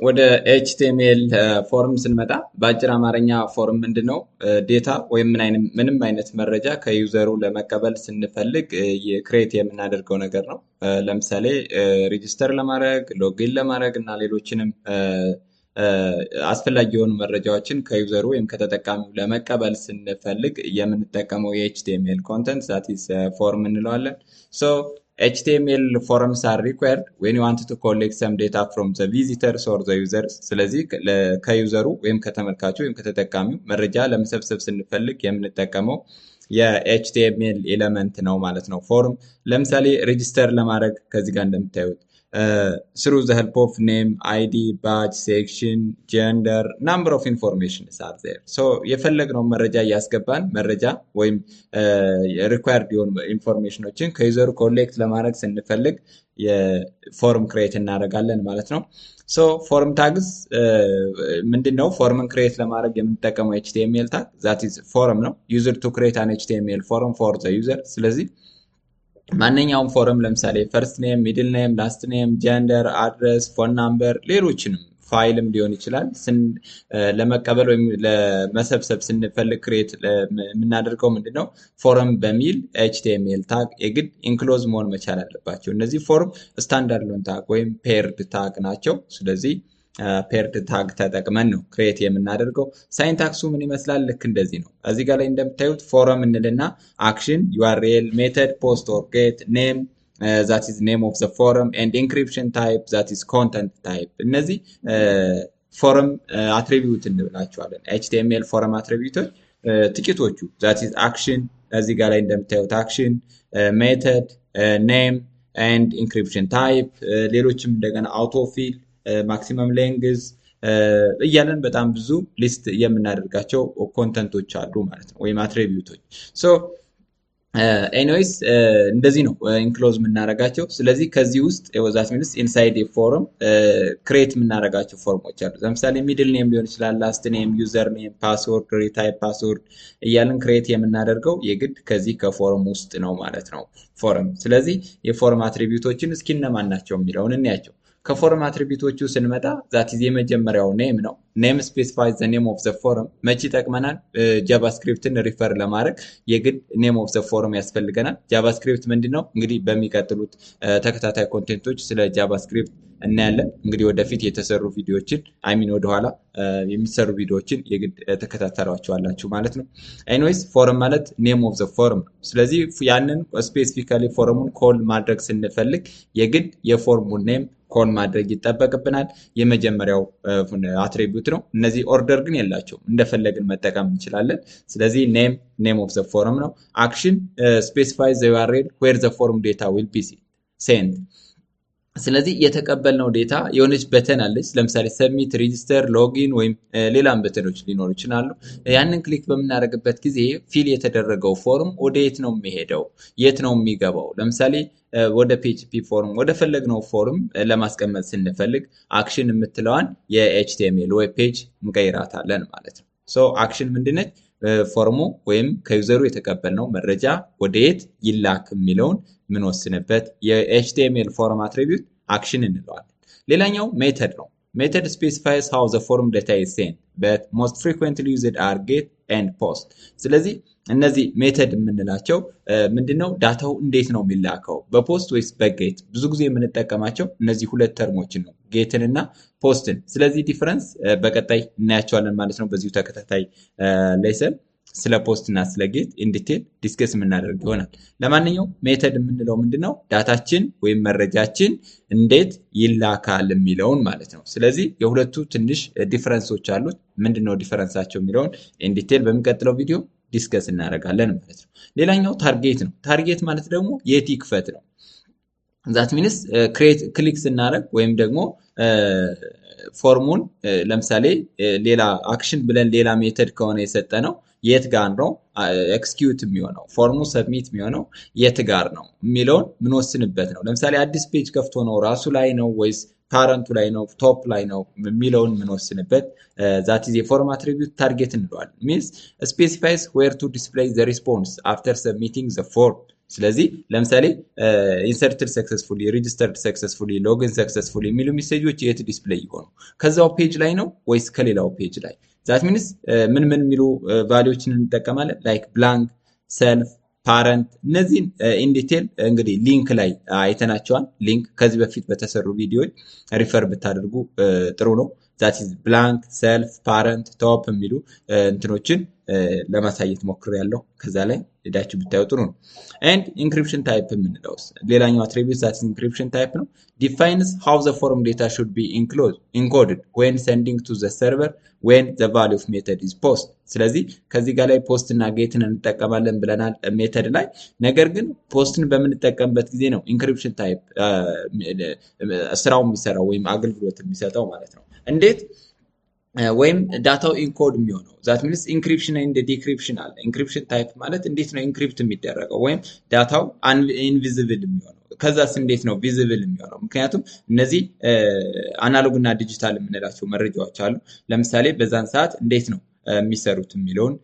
ወደ ኤችቲኤምኤል ፎርም ስንመጣ በአጭር አማርኛ ፎርም ምንድነው? ዴታ ወይም ምንም አይነት መረጃ ከዩዘሩ ለመቀበል ስንፈልግ ክሬት የምናደርገው ነገር ነው። ለምሳሌ ሬጂስተር ለማድረግ ሎጊን ለማድረግ እና ሌሎችንም አስፈላጊ የሆኑ መረጃዎችን ከዩዘሩ ወይም ከተጠቃሚው ለመቀበል ስንፈልግ የምንጠቀመው የኤችቲኤምኤል ኮንተንት ዛት ኢዝ ፎርም እንለዋለን። HTML forms are required when you want to collect some data from the visitors or the users. ስለዚህ ከዩዘሩ ወይም ከተመልካቹ ወይም ከተጠቃሚው መረጃ ለመሰብሰብ ስንፈልግ የምንጠቀመው የኤችቲኤምኤል ኤሌመንት ነው ማለት ነው። ፎርም ለምሳሌ ሬጂስተር ለማድረግ ከዚህ ጋር እንደምታዩት through the help of name, ID, badge, section, gender, number of information are there. So የፈለግነው መረጃ እያስገባን መረጃ ወይም required የሆኑ ኢንፎርሜሽኖችን ከዩዘሩ ኮሌክት ለማድረግ ስንፈልግ የፎርም ክሬት እናደርጋለን ማለት ነው። ሶ ፎርም ታግስ ምንድነው? ፎርምን ክሬት ለማድረግ የምንጠቀመው HTML ታግ that is ፎርም ነው። user to create an HTML form for the user። ስለዚህ ማንኛውም ፎርም ለምሳሌ ፈርስት ኔም፣ ሚድል ኔም፣ ላስት ኔም፣ ጀንደር፣ አድረስ፣ ፎን ናምበር ሌሎችንም ፋይልም ሊሆን ይችላል ለመቀበል ወይም ለመሰብሰብ ስንፈልግ ክሬት የምናደርገው ምንድነው? ፎርም በሚል ኤችቲኤምኤል ታግ የግድ ኢንክሎዝ መሆን መቻል አለባቸው። እነዚህ ፎርም ስታንዳርድ ሎን ታግ ወይም ፔርድ ታግ ናቸው። ስለዚህ ፔርድ ታግ ተጠቅመን ነው ክሬት የምናደርገው። ሳይንታክሱ ምን ይመስላል? ልክ እንደዚህ ነው። እዚህ ጋር ላይ እንደምታዩት ፎረም እንልና አክሽን ዩአርኤል ሜተድ ፖስት ኦር ጌት ኔም that is name of the forum and encryption type that is content type። እነዚህ ፎረም አትሪቢዩት እንብላቸዋለን። HTML ፎረም አትሪቢዩቶች ጥቂቶቹ that is action እዚህ ጋር ላይ እንደምታዩት አክሽን ሜተድ ኔም and encryption type ሌሎችም እንደገና አውቶፊል ማክሲመም ሌንግዝ እያለን በጣም ብዙ ሊስት የምናደርጋቸው ኮንተንቶች አሉ ማለት ነው፣ ወይም አትሪቢዩቶች። ሶ ኤኒዌይስ እንደዚህ ነው ኢንክሎዝ የምናደርጋቸው። ስለዚህ ከዚህ ውስጥ ዛት ሚንስ ኢንሳይድ ፎረም ክሬት የምናደርጋቸው ፎርሞች አሉ። ለምሳሌ ሚድል ኔም ሊሆን ይችላል፣ ላስት ኔም፣ ዩዘር ኔም፣ ፓስወርድ፣ ሪታይፕ ፓስወርድ እያለን ክሬት የምናደርገው የግድ ከዚህ ከፎረም ውስጥ ነው ማለት ነው ፎረም። ስለዚህ የፎረም አትሪቢዩቶችን እስኪ እነማን ናቸው የሚለውን እንያቸው። ከፎርም አትሪቢዩቶቹ ስንመጣ ዛት ኢዝ የመጀመሪያው ኔም ነው። ኔም ስፔሲፋይዝ ዘ ኔም ኦፍ ዘ ፎረም። መቼ ይጠቅመናል? ጃቫስክሪፕትን ሪፈር ለማድረግ የግድ ኔም ኦፍ ዘ ፎረም ያስፈልገናል። ጃቫስክሪፕት ምንድነው? እንግዲህ በሚቀጥሉት ተከታታይ ኮንቴንቶች ስለ ጃቫስክሪፕት እናያለን። እንግዲህ ወደፊት የተሰሩ ቪዲዮዎችን ወደኋላ የሚሰሩ ቪዲዮዎችን የግድ ተከታተሏቸዋላችሁ ማለት ነው። ኤኒዌይስ ፎረም ማለት ኔም ኦፍ ዘ ፎረም ነው። ስለዚህ ያንን ስፔሲፊካሊ ፎረሙን ኮል ማድረግ ስንፈልግ የግድ የፎርሙን ኔም ኮል ማድረግ ይጠበቅብናል። የመጀመሪያው አትሪቢዩት ነው። እነዚህ ኦርደር ግን የላቸውም፣ እንደፈለግን መጠቀም እንችላለን። ስለዚህ ኔም ኦፍ ዘ ፎረም ነው። አክሽን ስፔሲፋይ ዘ ዩአርኤል ዌር ዘ ፎርም ዴታ ዊል ቢ ሴንት። ስለዚህ የተቀበልነው ዴታ የሆነች በተን አለች። ለምሳሌ ሰብሚት፣ ሬጂስተር፣ ሎጊን ወይም ሌላም በተኖች ሊኖሩ ይችላሉ። ያንን ክሊክ በምናደርግበት ጊዜ ፊል የተደረገው ፎርም ወደ የት ነው የሚሄደው? የት ነው የሚገባው? ለምሳሌ ወደ ፒኤችፒ ፎርም ወደ ፈለግነው ፎርም ለማስቀመጥ ስንፈልግ አክሽን የምትለዋን የኤችቲኤምኤል ዌብ ፔጅ እንቀይራታለን ማለት ነው። ሶ አክሽን ምንድነች? ፎርሙ ወይም ከዩዘሩ የተቀበልነው መረጃ ወደ የት ይላክ የሚለውን ምንወስንበት የኤችቲኤምኤል ፎርም አትሪቢዩት አክሽን እንለዋለን። ሌላኛው ሜተድ ነው። ሜተድ ስፔሲፋይስ ሃው ዘ ፎርም ዳታ ኢዝ ሴንት በት ሞስት ፍሪኩዌንትሊ ዩዝድ አር ጌት ኤንድ ፖስት። ስለዚህ እነዚህ ሜተድ የምንላቸው ምንድነው? ዳታው እንዴት ነው የሚላከው? በፖስት ወይስ በጌት? ብዙ ጊዜ የምንጠቀማቸው እነዚህ ሁለት ተርሞችን ነው፣ ጌትን እና ፖስትን። ስለዚህ ዲፈረንስ በቀጣይ እናያቸዋለን ማለት ነው። በዚሁ ተከታታይ ሌሰን ስለ ፖስት እና ስለ ጌት ኢንዲቴል ዲስከስ የምናደርግ ይሆናል። ለማንኛውም ሜተድ የምንለው ምንድነው? ዳታችን ወይም መረጃችን እንዴት ይላካል የሚለውን ማለት ነው። ስለዚህ የሁለቱ ትንሽ ዲፈረንሶች አሉት። ምንድነው ዲፈረንሳቸው የሚለውን ኢንዲቴል በሚቀጥለው ቪዲዮ ዲስከስ እናደርጋለን ማለት ነው። ሌላኛው ታርጌት ነው። ታርጌት ማለት ደግሞ የት ይክፈት ነው። ዛት ሚንስ ክሊክ ስናደርግ ወይም ደግሞ ፎርሙን ለምሳሌ ሌላ አክሽን ብለን ሌላ ሜተድ ከሆነ የሰጠ ነው የት ጋር ነው ኤክስኪዩት የሚሆነው ፎርሙ ሰብሚት የሚሆነው የት ጋር ነው የሚለውን ምንወስንበት ነው። ለምሳሌ አዲስ ፔጅ ከፍቶ ነው ራሱ ላይ ነው ወይስ ፓረንቱ ላይ ነው ቶፕ ላይ ነው የሚለውን ምንወስንበት ዛት ኢዝ የፎርም አትሪቢዩት ታርጌት እንለዋለን። ሚንስ ስፔሲፋይስ ዌር ቱ ዲስፕሌይ ዘ ሪስፖንስ አፍተር ሰብሚቲንግ ዘ ፎርም። ስለዚህ ለምሳሌ ኢንሰርትድ ሰክሰስፉሊ፣ ሬጂስተርድ ሰክሰስፉሊ፣ ሎግን ሰክሰስፉሊ የሚሉ ሜሴጆች የት ዲስፕሌይ ይሆኑ? ከዛው ፔጅ ላይ ነው ወይስ ከሌላው ፔጅ ላይ? ዛት ሚንስ ምን የሚሉ ቫሊዎችን እንጠቀማለን? ላይክ ብላንክ፣ ሰልፍ፣ ፓረንት እነዚህን ኢንዲቴል እንግዲህ ሊንክ ላይ አይተናቸዋል። ሊንክ ከዚህ በፊት በተሰሩ ቪዲዮዎች ሪፈር ብታደርጉ ጥሩ ነው። ዛት ኢዝ ብላንክ፣ ሰልፍ፣ ፓረንት፣ ቶፕ የሚሉ እንትኖችን ለማሳየት ሞክሬያለሁ። ከዛ ላይ ሄዳችሁ ብታዩ ጥሩ ነው። ኤንድ ኢንክሪፕሽን ታይፕ የምንለውስ ሌላኛው አትሪቢዩት ዛት ኢንክሪፕሽን ታይፕ ነው። ዲፋይንስ ሃው ዘ ፎርም ዴታ ሹድ ቢ ኢንኮድድ ዌን ሰንዲንግ ቱ ዘ ሰርቨር ዌን ዘ ቫሊዩ ኦፍ ሜተድ ኢዝ ፖስት። ስለዚህ ከዚህ ጋር ላይ ፖስት እና ጌትን እንጠቀማለን ብለናል ሜተድ ላይ። ነገር ግን ፖስትን በምንጠቀምበት ጊዜ ነው ኢንክሪፕሽን ታይፕ ስራው የሚሰራው ወይም አገልግሎት የሚሰጠው ማለት ነው። እንዴት ወይም ዳታው ኢንኮድ የሚሆነው ዛት ሚንስ ኢንክሪፕሽን ኤንድ ዲክሪፕሽን አለ። ኢንክሪፕሽን ታይፕ ማለት እንዴት ነው ኢንክሪፕት የሚደረገው ወይም ዳታው ኢንቪዚብል የሚሆነው፣ ከዛስ እንዴት ነው ቪዚብል የሚሆነው? ምክንያቱም እነዚህ አናሎግ እና ዲጂታል የምንላቸው መረጃዎች አሉ። ለምሳሌ በዛን ሰዓት እንዴት ነው የሚሰሩት የሚለውን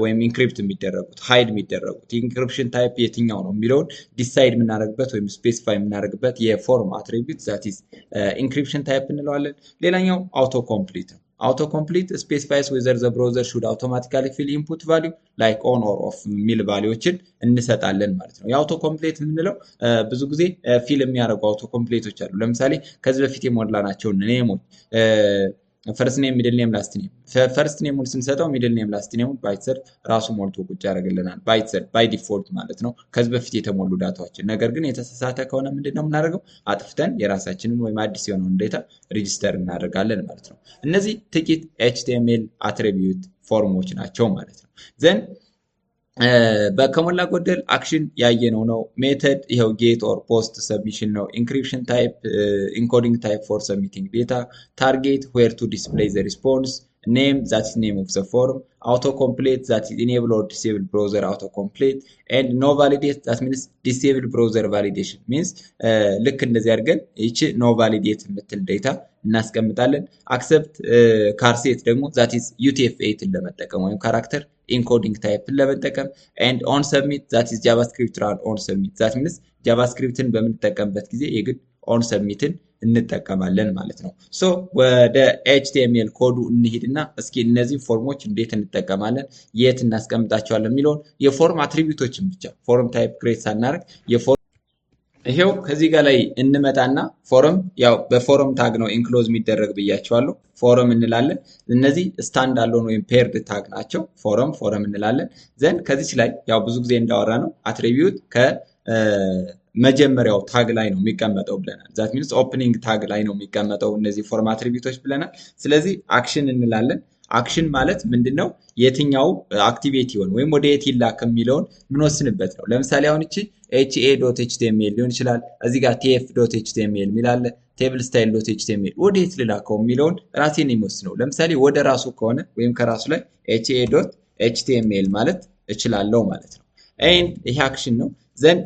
ወይም ኢንክሪፕት የሚደረጉት ሃይድ የሚደረጉት ኢንክሪፕሽን ታይፕ የትኛው ነው የሚለውን ዲሳይድ የምናደርግበት ወይም ስፔሲፋይ የምናደርግበት የፎርም አትሪቢዩት ዛት ኢዝ ኢንክሪፕሽን ታይፕ እንለዋለን። ሌላኛው አውቶ ኮምፕሊት ነው። አውቶ ኮምፕሊት ስፔሲፋይስ ዌዘር ዘ ብራውዘር ሹድ አውቶማቲካሊ ፊል ኢንፑት ቫሊዩ ላይክ ኦን ኦር ኦፍ የሚል ቫሊዎችን እንሰጣለን ማለት ነው። የአውቶ ኮምፕሊት የምንለው ብዙ ጊዜ ፊል የሚያደርጉ አውቶ ኮምፕሊቶች አሉ። ለምሳሌ ከዚህ በፊት የሞላናቸውን ኔሞች ፈርስት ኔም፣ ሚድል ኔም፣ ላስት ኔም። ፈርስት ኔሙን ስንሰጠው ሚድል ኔም ላስት ኔሙን ባይትሰር ራሱ ሞልቶ ቁጭ ያደርግልናል። ባይትሰር ባይ ዲፎልት ማለት ነው ከዚህ በፊት የተሞሉ ዳታዎችን። ነገር ግን የተሳሳተ ከሆነ ምንድነው የምናደርገው? አጥፍተን የራሳችንን ወይም አዲስ የሆነውን ዴታ ሪጂስተር እናደርጋለን ማለት ነው። እነዚህ ጥቂት ኤችቲኤምኤል አትሪቢዩት ፎርሞች ናቸው ማለት ነው። ዘን በከሞላ ጎደል አክሽን ያየነው ነው። ሜተድ ይኸው ጌት ኦር ፖስት ሰብሚሽን ነው። ኢንክሪፕሽን ታይፕ ኢንኮዲንግ ታይፕ ፎር ሰብሚቲንግ ዴታ፣ ታርጌት ዌር ቱ ዲስፕሌይ ዘ ሪስፖንስ፣ ኔም ዛት ኢዝ ኔም ኦፍ ዘ ፎርም፣ አውቶ ኮምፕሌት ዛት ኢዝ ኢኔብል ኦር ዲስኤብል ብራውዘር አውቶ ኮምፕሌት ኤንድ ኖ ቫሊዴት ዛት ሚንስ ዲስኤብል ብራውዘር ቫሊዴሽን ሚንስ ልክ እንደዚህ አድርገን ይቺ ኖ ቫሊዴት የምትል ዴታ እናስቀምጣለን። አክሰፕት ካርሴት ደግሞ ዛት ኢዝ UTF-8ን ለመጠቀም ወይም ካራክተር ኢንኮዲንግ ታይፕን ለመጠቀም ኤንድ ኦን ሰብሚት ዛት ኢዝ ጃቫስክሪፕት ራን ኦን ሰብሚት ዛት ሚንስ ጃቫስክሪፕትን በምንጠቀምበት ጊዜ የግድ ኦን ሰብሚትን እንጠቀማለን ማለት ነው። ሶ ወደ ኤችቲኤምኤል ኮዱ እንሂድና እስኪ እነዚህ ፎርሞች እንዴት እንጠቀማለን፣ የት እናስቀምጣቸዋለን የሚለውን የፎርም አትሪቢዩቶችን ብቻ ፎርም ታይፕ ክሬት ሳናደርግ ይሄው ከዚህ ጋር ላይ እንመጣና ፎረም ያው በፎረም ታግ ነው ኢንክሎዝ የሚደረግ ብያቸዋለሁ። ፎረም እንላለን። እነዚህ ስታንድ አሎን ወይም ፔርድ ታግ ናቸው። ፎረም እንላለን። ዘንድ ከዚች ላይ ያው ብዙ ጊዜ እንዳወራ ነው አትሪቢዩት ከመጀመሪያው ታግ ላይ ነው የሚቀመጠው ብለናል። ዛት ሚንስ ኦፕኒንግ ታግ ላይ ነው የሚቀመጠው እነዚህ ፎርም አትሪቢዩቶች ብለናል። ስለዚህ አክሽን እንላለን። አክሽን ማለት ምንድነው? የትኛው አክቲቬት ይሆን ወይም ወደ የት ይላክ የሚለውን ምንወስንበት ነው። ለምሳሌ አሁን እቺ ha.html ሊሆን ይችላል። እዚህ ጋር tf.html ሚላለ ቴብል ስታይል.html ወደ የት ልላከው የሚለውን ራሴን የሚወስነው። ለምሳሌ ወደ ራሱ ከሆነ ወይም ከራሱ ላይ ha.html ማለት እችላለሁ ማለት ነው። ኤንድ ይሄ አክሽን ነው። ዘንድ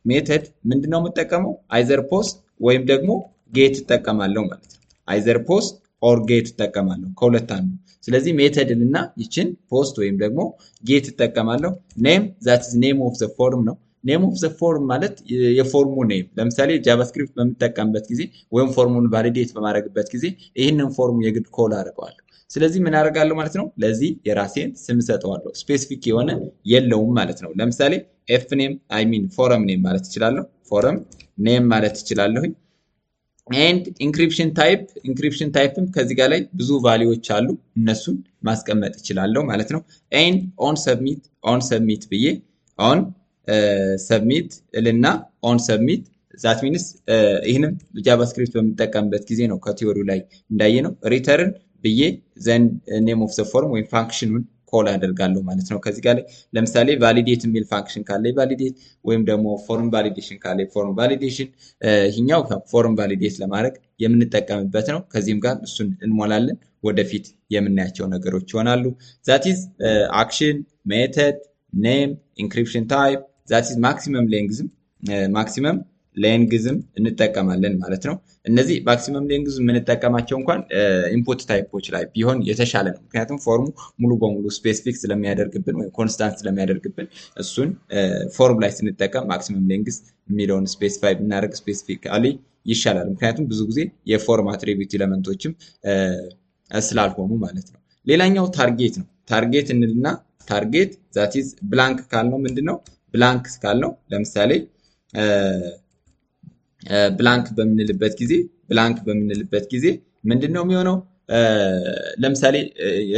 ሜተድ ምንድነው የምጠቀመው? አይዘር ፖስት ወይም ደግሞ ጌት እጠቀማለሁ ማለት ነው። አይዘር ፖስት ኦር ጌት እጠቀማለሁ ከሁለት አንዱ። ስለዚህ ሜተድን እና ይችን ፖስት ወይም ደግሞ ጌት እጠቀማለሁ። ኔም ዛት ኢዝ ኔም ኦፍ ዘ ፎርም ነው። ኔም ኦፍ ዘ ፎርም ማለት የፎርሙ ኔም። ለምሳሌ ጃቫስክሪፕት በምጠቀምበት ጊዜ ወይም ፎርሙን ቫሊዴት በማድረግበት ጊዜ ይህንን ፎርም የግድ ኮል አድርገዋለሁ። ስለዚህ ምን አደርጋለሁ ማለት ነው? ለዚህ የራሴን ስም ሰጠዋለሁ። ስፔሲፊክ የሆነ የለውም ማለት ነው። ለምሳሌ ኤፍ ኔም አይ ሚን ፎረም ኔም ማለት እችላለሁ። ፎረም ኔም ማለት እችላለሁኝ። ኤንድ ኢንክሪፕሽን ታይፕም ከዚህ ጋር ላይ ብዙ ቫሊዎች አሉ። እነሱን ማስቀመጥ እችላለሁ ማለት ነው። ኤንድ ኦን ሰብሚት ብዬ ኦን ሰብሚት እልና ኦን ሰብሚት ዛት ሚንስ ይህንም ጃቫስክሪፕት በምጠቀምበት ጊዜ ነው ከቲዮሪው ላይ እንዳየ ነው። ሪተርን ብዬ ዘንድ ኔም ኦፍ ዘ ፎርም ወይም ፋንክሽኑን ኮል አደርጋለሁ ማለት ነው። ከዚህ ጋር ላይ ለምሳሌ ቫሊዴት የሚል ፋንክሽን ካለ ቫሊዴት ወይም ደግሞ ፎርም ቫሊዴሽን ካለ ፎርም ቫሊዴሽን፣ ይህኛው ፎርም ቫሊዴት ለማድረግ የምንጠቀምበት ነው። ከዚህም ጋር እሱን እንሞላለን። ወደፊት የምናያቸው ነገሮች ይሆናሉ። ዛት ኢዝ አክሽን፣ ሜተድ፣ ኔም፣ ኢንክሪፕሽን ታይፕ፣ ዛት ኢዝ ማክሲመም ሌንግዝም ማክሲመም ሌንግዝም እንጠቀማለን ማለት ነው። እነዚህ ማክሲመም ሌንግዝ የምንጠቀማቸው እንኳን ኢንፑት ታይፖች ላይ ቢሆን የተሻለ ነው። ምክንያቱም ፎርሙ ሙሉ በሙሉ ስፔሲፊክ ስለሚያደርግብን ወይም ኮንስታንት ስለሚያደርግብን እሱን ፎርም ላይ ስንጠቀም ማክሲመም ሌንግዝ የሚለውን ስፔሲፋይ ብናደርግ ስፔሲፊካሊ ይሻላል። ምክንያቱም ብዙ ጊዜ የፎርም አትሪቢዩት ኤለመንቶችም ስላልሆኑ ማለት ነው። ሌላኛው ታርጌት ነው። ታርጌት እንልና ታርጌት ዛት ኢዝ ብላንክ ካልነው ምንድነው? ብላንክ ካልነው ለምሳሌ ብላንክ በምንልበት ጊዜ ምንድነው የሚሆነው? ለምሳሌ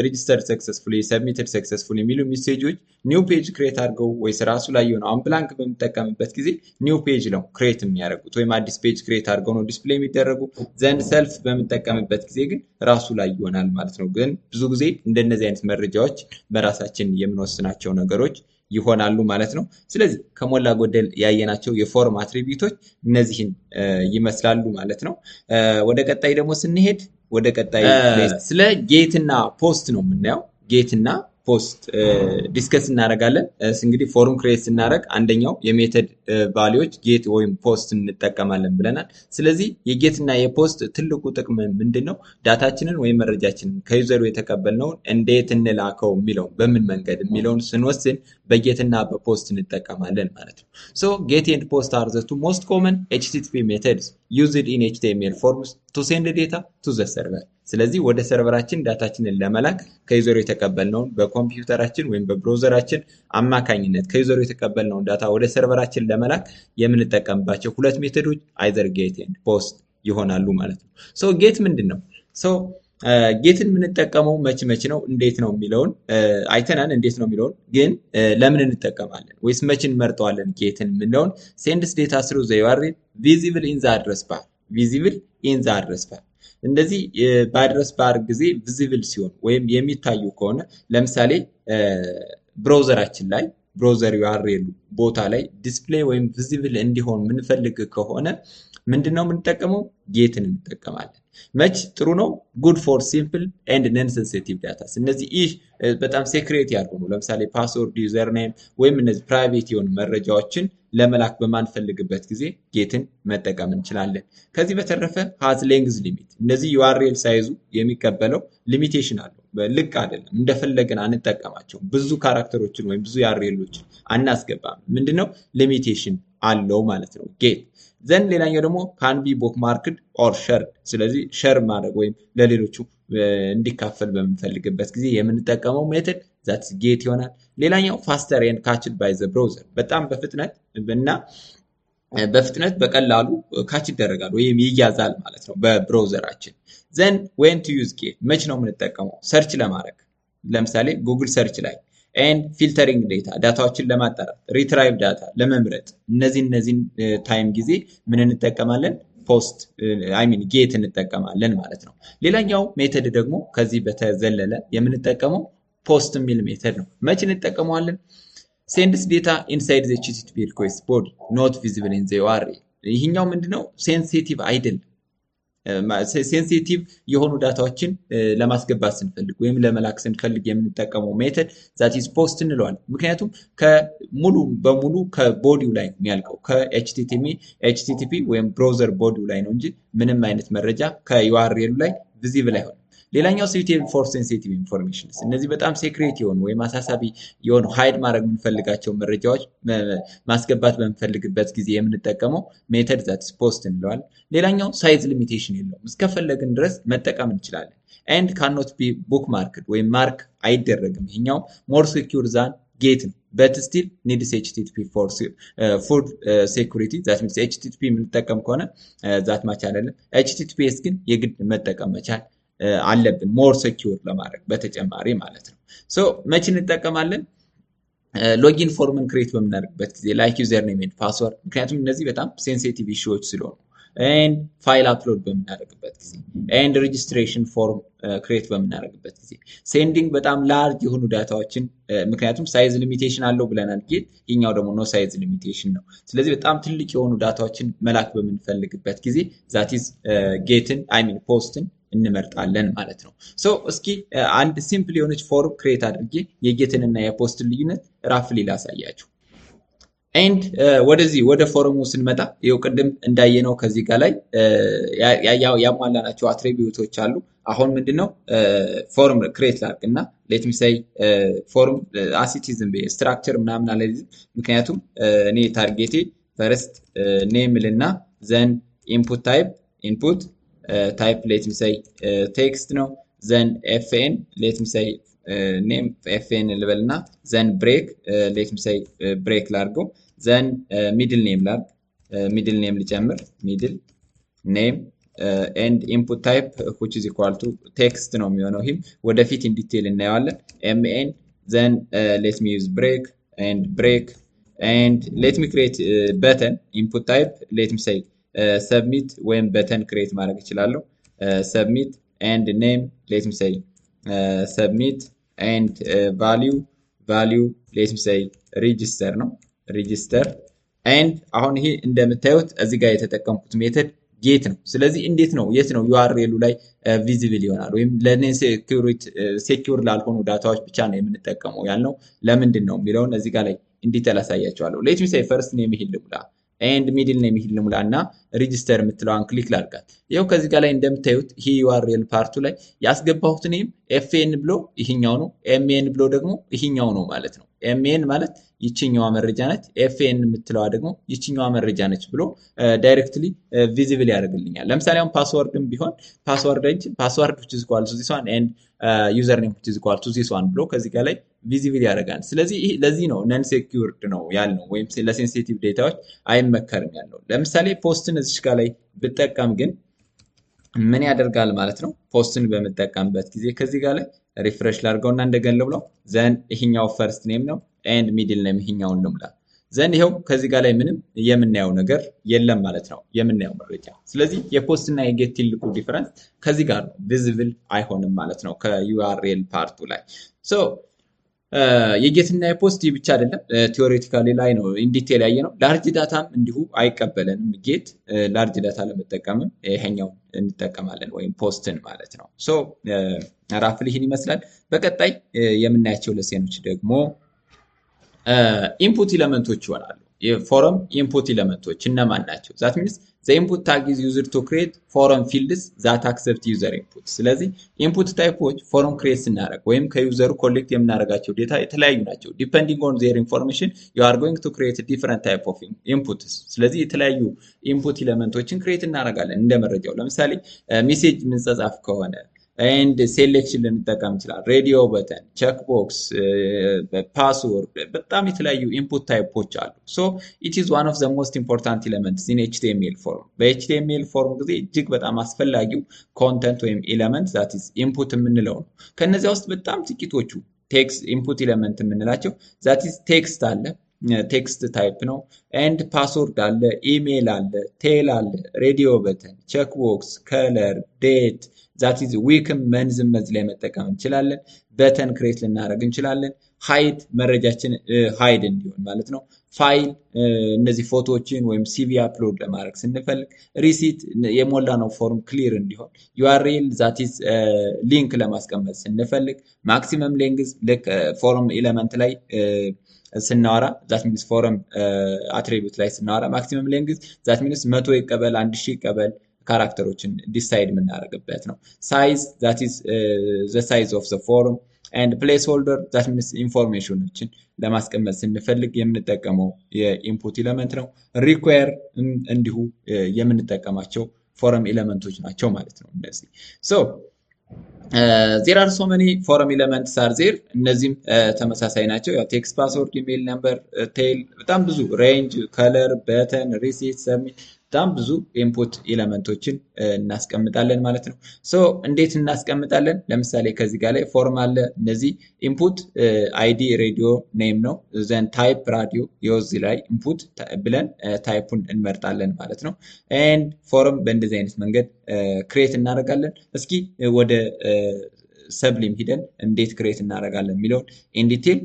ሬጂስተር ሰክሰስፉሊ ሰብሚትድ ሰክሰስፉሊ የሚሉ ሜሴጆች ኒው ፔጅ ክሬት አድርገው ወይስ ራሱ ላይ የሆነው አሁን ብላንክ በምንጠቀምበት ጊዜ ኒው ፔጅ ነው ክሬት የሚያደርጉት ወይም አዲስ ፔጅ ክሬት አድርገው ነው ዲስፕሌይ የሚደረጉ። ዘንድ ሰልፍ በምንጠቀምበት ጊዜ ግን ራሱ ላይ ይሆናል ማለት ነው። ግን ብዙ ጊዜ እንደነዚህ አይነት መረጃዎች በራሳችን የምንወስናቸው ነገሮች ይሆናሉ ማለት ነው። ስለዚህ ከሞላ ጎደል ያየናቸው የፎርም አትሪቢዩቶች እነዚህን ይመስላሉ ማለት ነው። ወደ ቀጣይ ደግሞ ስንሄድ ወደ ቀጣይ ስለ ጌት እና ፖስት ነው የምናየው። ጌት እና ፖስት ዲስከስ እናደርጋለን። እንግዲህ ፎርም ክሬት ስናደርግ አንደኛው የሜተድ ቫሊዎች ጌት ወይም ፖስት እንጠቀማለን ብለናል። ስለዚህ የጌት እና የፖስት ትልቁ ጥቅም ምንድነው? ዳታችንን ወይም መረጃችንን ከዩዘሩ የተቀበልነውን እንዴት እንላከው የሚለው በምን መንገድ የሚለውን ስንወስን በጌት እና በፖስት እንጠቀማለን ማለት ነው። ሶ ጌት ኤንድ ፖስት አር ዘ ቱ ሞስት ኮመን ኤችቲቲፒ ሜተድስ ዩዝድ ኢን ኤችቲኤምኤል ፎርምስ ቱ ሴንድ ዴታ ቱ ዘ ሰርቨር። ስለዚህ ወደ ሰርቨራችን ዳታችንን ለመላክ ከዩዘሩ የተቀበልነውን በኮምፒውተራችን ወይም በብራውዘራችን አማካኝነት ከዩዘሩ የተቀበልነውን ዳታ ወደ ሰርቨራችን ለመላክ የምንጠቀምባቸው ሁለት ሜተዶች አይዘር ጌት ኤንድ ፖስት ይሆናሉ ማለት ነው። ሶ ጌት ምንድን ነው? ሶ ጌትን የምንጠቀመው መች ነው እንዴት ነው የሚለውን አይተናል። እንዴት ነው የሚለውን ግን ለምን እንጠቀማለን ወይስ መች እንመርጠዋለን? ጌትን የምንለውን ሴንድስ ዴታ ስሩ ዘ ዩአርኤል ቪዚብል ኢን ዘ አድረስ ባር ቪዚብል ኢን ዘ አድረስ ባር። እንደዚህ በአድረስ ባር ጊዜ ቪዚብል ሲሆን ወይም የሚታዩ ከሆነ ለምሳሌ ብራውዘራችን ላይ ብራውዘር ዩአርኤል ቦታ ላይ ዲስፕሌይ ወይም ቪዚብል እንዲሆን የምንፈልግ ከሆነ ምንድነው የምንጠቀመው? ጌትን እንጠቀማለን። መች ጥሩ ነው? ጉድ ፎር ሲምፕል ኤንድ ነን ሴንሲቲቭ ዳታስ። እነዚህ በጣም ሴክሬት ያልሆኑ ለምሳሌ ፓስወርድ፣ ዩዘር ኔም ወይም እነዚህ ፕራይቬት የሆኑ መረጃዎችን ለመላክ በማንፈልግበት ጊዜ ጌትን መጠቀም እንችላለን። ከዚህ በተረፈ ሃዝ ሌንግዝ ሊሚት። እነዚህ ዩአርኤል ሳይዙ የሚቀበለው ሊሚቴሽን አለው። ልክ አይደለም፣ እንደፈለግን አንጠቀማቸውም። ብዙ ካራክተሮችን ወይም ብዙ ዩአርኤሎችን አናስገባም። ምንድነው? ሊሚቴሽን አለው ማለት ነው ጌት። ዘንድ ሌላኛው ደግሞ ካን ቢ ቡክ ማርክድ ኦር ሸርድ። ስለዚህ ሸር ማድረግ ወይም ለሌሎቹ እንዲካፈል በምንፈልግበት ጊዜ የምንጠቀመው ሜተድ ዛትስ ጌት ይሆናል። ሌላኛው ፋስተር ኤንድ ካችድ ባይ ዘ ብራውዘር። በጣም በፍጥነት በቀላሉ ካች ይደረጋል ወይም ይያዛል ማለት ነው በብራውዘራችን። ዘን ዌን ቱ ዩዝ ጌት። መች ነው የምንጠቀመው? ሰርች ለማድረግ ለምሳሌ ጉግል ሰርች ላይ ኤንድ ፊልተሪንግ ዴታ ዳታዎችን ለማጣራት ሪትራይቭ ዳታ ለመምረጥ እነዚህን ታይም ጊዜ ምን እንጠቀማለን? ፖስት ጌት እንጠቀማለን ማለት ነው። ሌላኛው ሜተድ ደግሞ ከዚህ በተዘለለ የምንጠቀመው ፖስት የሚል ሜተድ ነው። መች እንጠቀመዋለን? ሴንድስ ዴታ ኢንሳይድ ዘ ኤችቲቲፒ ሪኩዌስት ቦዲ ኖት ቪዚብል ኢን ዘ ዩአርኤል። ይህኛው ምንድነው? ሴንሲቲቭ አይደለም። ሴንሲቲቭ የሆኑ ዳታዎችን ለማስገባት ስንፈልግ ወይም ለመላክ ስንፈልግ የምንጠቀመው ሜተድ ዛት ኢዝ ፖስት እንለዋለን። ምክንያቱም ሙሉ በሙሉ ከቦዲው ላይ የሚያልቀው ከኤችቲቲፒ ወይም ብራውዘር ቦዲው ላይ ነው እንጂ ምንም አይነት መረጃ ከዩአርኤሉ ላይ ቪዚብል አይሆንም። ሌላኛው suitable for sensitive informations። እነዚህ በጣም ሴክሬት የሆኑ ወይም አሳሳቢ የሆኑ ሃይድ ማድረግ የምንፈልጋቸው መረጃዎች ማስገባት በምንፈልግበት ጊዜ የምንጠቀመው ሜተድ ዛትስ ፖስት እንለዋለን። ሌላኛው ሳይዝ ሊሚቴሽን የለውም፣ እስከፈለግን ድረስ መጠቀም እንችላለን። ኤንድ ካኖት ቢ ቡክ ማርክድ ወይም ማርክ አይደረግም። ይሄኛው ሞር ሴኩር ዛን ጌት ነው። በት ስቲል ኒድስ ኤችቲቲፒ ፎር ፉድ ሴኩሪቲ ዛት ሚንስ ኤችቲቲፒ የምንጠቀም ከሆነ ዛት ማች አይደለም። ኤችቲቲፒኤስ ግን የግድ መጠቀም መቻል አለብን ሞር ሴኩር ለማድረግ በተጨማሪ ማለት ነው። ሶ መች እንጠቀማለን? ሎጊን ፎርምን ክሬት በምናደርግበት ጊዜ ላይክ ዩዘር ኔም ኤንድ ፓስወርድ፣ ምክንያቱም እነዚህ በጣም ሴንሲቲቭ ኢሹዎች ስለሆኑ፣ ኤንድ ፋይል አፕሎድ በምናደርግበት ጊዜ፣ ኤንድ ሬጂስትሬሽን ፎርም ክሬት በምናደርግበት ጊዜ፣ ሴንዲንግ በጣም ላርጅ የሆኑ ዳታዎችን ምክንያቱም ሳይዝ ሊሚቴሽን አለው ብለናል ጌት፣ ይኛው ደግሞ ኖ ሳይዝ ሊሚቴሽን ነው። ስለዚህ በጣም ትልቅ የሆኑ ዳታዎችን መላክ በምንፈልግበት ጊዜ ዛት ኢዝ ጌትን ፖስትን እንመርጣለን ማለት ነው። ሶ እስኪ አንድ ሲምፕል የሆነች ፎርም ክሬት አድርጌ የጌትን እና የፖስትን ልዩነት ራፍሊ ላሳያችሁ። ኤንድ ወደዚህ ወደ ፎረሙ ስንመጣ ይኸው ቅድም እንዳየነው ከዚህ ጋር ላይ ያሟላናቸው አትሪቢዩቶች አሉ። አሁን ምንድነው ፎርም ክሬት ላድርግ እና ሌት ሚ ሳይ ፎርም አሲቲዝም ስትራክቸር ምናምን አለ። ምክንያቱም እኔ ታርጌቴ ፈርስት ኔም ልና ዘን ኢንፑት ታይፕ ሌት ሚ ሳይ ቴክስት ነው። ዘን ኤፍኤን ሌት ሚ ሳይ ኔም ኤፍኤን ልበልና ዘን ብሬክ ሌት ሚ ሳይ ብሬክ ላድርገው። ዘን ሚድል ኔም ላድርግ፣ ሚድል ኔም ልጨምር፣ ሚድል ኔም ኤንድ ኢንፑት ታይፕ which is equal to ቴክስት ነው የሚሆነው። ይህም ወደፊት ኢን ዲቴል እናየዋለን። ኤምኤን ዘን ሌት ሚ ዩዝ ብሬክ ኤንድ ብሬክ ኤንድ ሌት ሚ ክሬት በተን ኢንፑት ታይፕ ሌት ሚ ሳይ ሰብሚት ወይም በተን ክሬት ማድረግ እችላለሁ። ሰብሚት ኤንድ ኔም ሌት ሚ ሳይ ሰብሚት ኤንድ ቫሊዩ ሌት ሚ ሳይ ሬጂስተር ነው፣ ሬጂስተር ኤንድ አሁን ይሄ እንደምታዩት እዚህ ጋር የተጠቀምኩት ሜተድ ጌት ነው። ስለዚህ እንዴት ነው የት ነው ዩአርኤሉ ላይ ቪዚብል ይሆናል ወይም ሴኪዩር ላልሆኑ ዳታዎች ብቻ ነው የምንጠቀመው ያልነው ለምንድን ነው የሚለውን እዚህ ጋር ላይ እንዲቴል አሳያቸዋለሁ። ሌት ሚ ሳይ ፈርስት ኔም ይሄን ልሙላ ኤንድ ሚድል ኔም ይሄን ልሙላ እና ሬጂስተር የምትለዋን ክሊክ ላድርጋት። ይኸው ከዚህ ጋር ላይ እንደምታዩት ይሄ ዩአርኤል ፓርቱ ላይ ያስገባሁት ኔም ኤፍኤን ብሎ ይሄኛው ነው፣ ኤምኤን ብሎ ደግሞ ይሄኛው ነው ማለት ነው። ኤምኤን ማለት ይችኛዋ መረጃ ነች፣ ኤፍኤን የምትለዋ ደግሞ ይችኛዋ መረጃ ነች ብሎ ዳይሬክትሊ ቪዚብል ያደርግልኛል። ለምሳሌ አሁን ፓስወርድም ቢሆን ፓስወርድ which is equal to this one and username which is equal to this one ብሎ ከዚህ ጋር ላይ ቪዚብል ያደርጋል። ስለዚህ ለዚህ ነው ነን ሴኪዩርድ ነው ያልነው ወይም ለሴንሲቲቭ ዴታዎች አይመከርም ያልነው። ለምሳሌ ፖስትን እዚህ ጋር ላይ ብጠቀም ግን ምን ያደርጋል ማለት ነው? ፖስትን በምጠቀምበት ጊዜ ከዚህ ጋር ላይ ሪፍሬሽ ላድርገውና እንደገና ልብለው ዘን ይሄኛው ፈርስት ኔም ነው ኤንድ ሚድል ኔም ይሄኛውን ልሙላ። ዘን ይሄው ከዚህ ጋር ላይ ምንም የምናየው ነገር የለም ማለት ነው የምናየው መረጃ። ስለዚህ የፖስት እና የጌት ትልቁ ዲፈረንስ ከዚህ ጋር ነው፣ ቪዚብል አይሆንም ማለት ነው ከዩአርኤል ፓርቱ ላይ። ሶ የጌት እና የፖስት ብቻ አይደለም ቲዎሬቲካሊ ላይ ነው ኢንዲቴል ያየ ነው። ላርጅ ዳታም እንዲሁ አይቀበለንም ጌት። ላርጅ ዳታ ለመጠቀምም ይሄኛው እንጠቀማለን ወይም ፖስትን ማለት ነው። ሶ ራፍሊ ይህን ይመስላል። በቀጣይ የምናያቸው ለሴኖች ደግሞ ኢንፑት ኢለመንቶች ይሆናሉ። የፎረም ኢንፑት ኢለመንቶች እነማን ናቸው? ዛት ሚንስ ዘ ኢንፑት ታግ ኢዝ ዩዝድ ቱ ክሬት ፎረም ፊልድስ ዛት አክሰፕት ዩዘር ኢንፑት። ስለዚህ ኢንፑት ታይፖች ፎረም ክሬት ስናደርግ ወይም ከዩዘሩ ኮሌክት የምናደርጋቸው ዴታ የተለያዩ ናቸው። ዲፔንዲንግ ኦን ዜር ኢንፎርሜሽን ዩ አር ጎይንግ ቱ ክሬት ዲፈረንት ታይፕ ኦፍ ኢንፑትስ። ስለዚህ የተለያዩ ኢንፑት ኢለመንቶችን ክሬት እናደርጋለን እንደ መረጃው። ለምሳሌ ሜሴጅ ምንጸጻፍ ከሆነ ኤንድ ሴሌክሽን ልንጠቀም እንችላለን። ሬዲዮ በተን፣ ቼክ ቦክስ፣ ፓስወርድ፣ በጣም የተለያዩ ኢንፑት ታይፖች አሉ። ሶ ኢት ኢዝ ዋን ኦፍ ዘ ሞስት ኢምፖርታንት ኤሌመንትስ ኢን ኤችቲኤምኤል ፎርም። በኤችቲኤምኤል ፎርም ጊዜ እጅግ በጣም አስፈላጊው ኮንተንት ወይም ኤሌመንት ዛት ኢዝ ኢንፑት የምንለው ነው። ከነዚያ ውስጥ በጣም ጥቂቶቹ ቴክስት ኢንፑት ኤሌመንት የምንላቸው ዛት ኢዝ ቴክስት አለ፣ ቴክስት ታይፕ ነው። ኤንድ ፓስወርድ አለ፣ ኢሜይል አለ፣ ቴል አለ፣ ሬዲዮ በተን፣ ቼክ ቦክስ፣ ከለር፣ ዴት ዛት ኢዝ ዊክም መንዝም በዚህ ላይ መጠቀም እንችላለን። በተን ክሬት ልናደርግ እንችላለን። ሃይድ መረጃችን ሃይድ እንዲሆን ማለት ነው። ፋይል እነዚህ ፎቶዎችን ወይም ሲቪ አፕሎድ ለማድረግ ስንፈልግ፣ ሪሲት የሞላ ነው ፎርም ክሊር እንዲሆን፣ ዩአርኤል ዛት ኢዝ ሊንክ ለማስቀመጥ ስንፈልግ፣ ማክሲመም ሌንግዝ ልክ ፎርም ኤሌመንት ላይ ስናወራ ዛት ሚንስ ፎረም አትሪቢዩት ላይ ስናወራ ማክሲመም ሌንግዝ ዛት ሚንስ 100 ይቀበል 1000 ይቀበል ካራክተሮችን ዲሳይድ የምናደርግበት ነው። ሳይዝ ዛት ኢዝ ዘ ሳይዝ ኦፍ ዘ ፎረም ኤንድ ፕሌስ ሆልደር ዛት ሚንስ ኢንፎርሜሽኖችን ለማስቀመጥ ስንፈልግ የምንጠቀመው የኢንፑት ኤሌመንት ነው። ሪኳየር እንዲሁ የምንጠቀማቸው ፎረም ኤሌመንቶች ናቸው ማለት ነው እነዚህ። ሶ ዜር አር ሶ መኒ ፎረም ኤሌመንትስ አር ዜር። እነዚህም ተመሳሳይ ናቸው። ያው ቴክስት፣ ፓስወርድ፣ ኢሜይል ነምበር፣ ቴል፣ በጣም ብዙ ሬንጅ፣ ከለር፣ በተን፣ ሪሲት፣ ሰብሚት በጣም ብዙ ኢንፑት ኤሌመንቶችን እናስቀምጣለን ማለት ነው። ሶ እንዴት እናስቀምጣለን? ለምሳሌ ከዚህ ጋር ላይ ፎርም አለ። እነዚህ ኢንፑት አይዲ ሬዲዮ ኔም ነው። ዘን ታይፕ ራዲዮ የዚህ ላይ ኢንፑት ብለን ታይፑን እንመርጣለን ማለት ነው። ኤንድ ፎርም በእንደዚህ አይነት መንገድ ክሬት እናደርጋለን። እስኪ ወደ ሰብሊም ሂደን እንዴት ክሬት እናደርጋለን የሚለውን ኢን ዲቴል